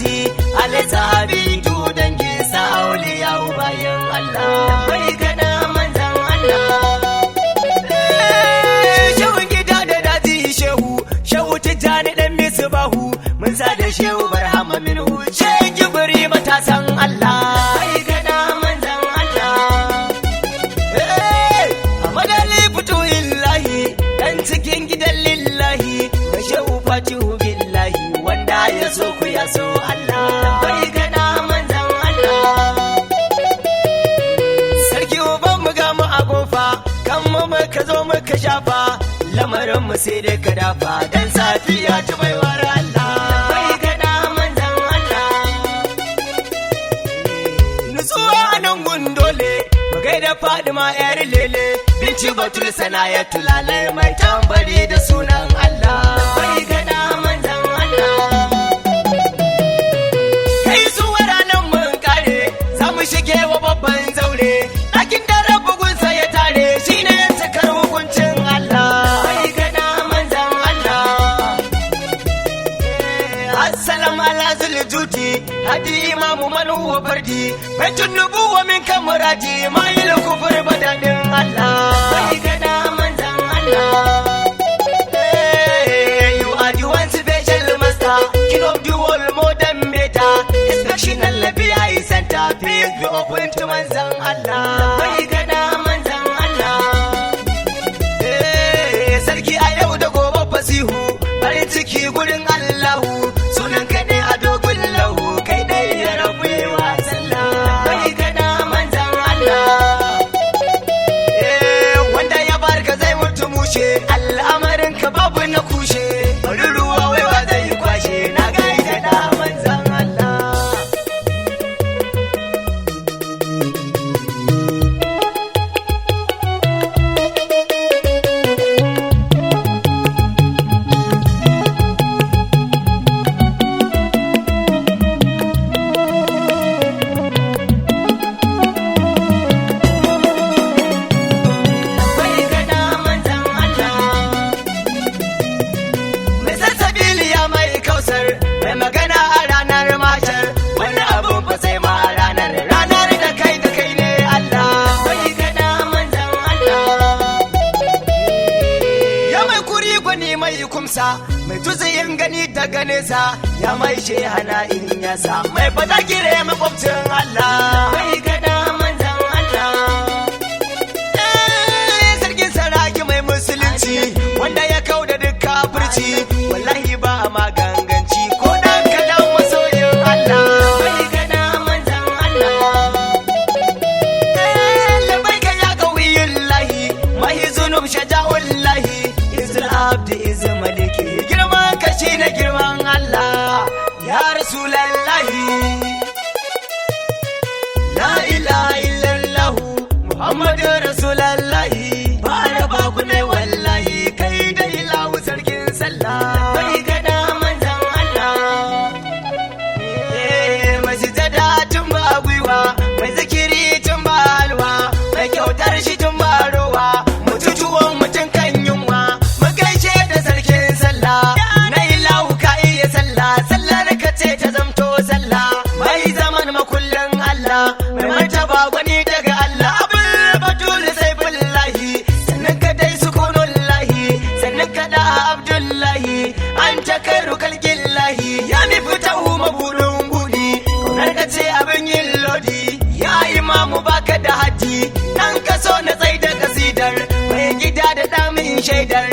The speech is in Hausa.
salati alisabi tu dangi sauli ya bayan Allah bai gada manzan Allah shehu gida da daji shehu tijani dan misbahu mun sa da shehu barhama minhu shehu jibri matasan Allah bai gada manzan Allah amadali fito illahi dan cikin gidan lillahi shehu fatihu billahi wanda ya so ku ya so Allah bai gada manzan Allah sarki uban mu ga mu a gofa kan mu muka zo muka shafa lamarin mu sai da ka dafa dan safiya ta baiwar Allah bai gada manzan Allah nutsuwa nan gundole mu gaida Fadima yar lele binci batul sanayatu lalai mai tambari da sunan Allah bai gada manzan Allah kai suwar nan mun kare za mu shige wa babban zaure ɗakin da rabugunsa ya tare shine ya sakar hukuncin Allah bai gada manzan Allah assalamu ala zuljuti hadi imamu man huwa fardi baitun nubuwa min kamurati ma'il kufur badadin Allah bai gada manzan Allah you are the one special master king of the world modern meta instructional labiya center please be open to manzan Allah bai gada manzan Allah sarki a yau da gobe fasihu farin ciki gurin Allahu sunan ka ne a dogon lahu kai dai ya rabu wa sallah bai gada manzan Allah wanda ya barka zai mutu mushe al'amarin ka babu na kushe bari ruwa waiwa zai kwashe na gaida da manzan Allah bai gada manzan Allah mai sassabiliya mai kausar mai magana a ranar mashar wani abun fa sai ma ranar da kai ne Allah bai gada manzan Allah ya mai kuri gwani mai kumsa mai tuziyin gani daga nesa ya mai shehana in yasa mai fada gire makwabcin Allah bai gada manzan Allah sarkin saraki mai musulunci wanda ya kau da duk kafirci wallahi ba ma ganganci ko dan kadan masoyin Allah bai gada manzan Allah labbaika ya qawiyullahi mahi zunub shaja'ullahi izul abdi izul maliki girman kashi na girman Allah ya rasulallahi la ilaha illallah muhammadu rasulallahi ba ba ku ne wallahi kai da ilahu sarkin sallah bai gada manzan Allah mai sujada tun ba gwiwa mai zikiri tun ba halwa mai kyautar shi tun ba rowa mututuwan mutum kan yunwa mu gaishe da sarkin sallah na ilahu ka iya sallah sallar ka ce ta zamto sallah mai zaman makullin Allah mai martaba gwani daga Allah abul batul sai billahi sannan ka dai sukunullahi sannan ka da abdullahi an ta kai rukalkillahi ya mi fitahu mabudin budi kaunar ka ce abin yin lodi ya imamu baka da haji dan ka so na tsai da kasidar mai gida da damin shaidar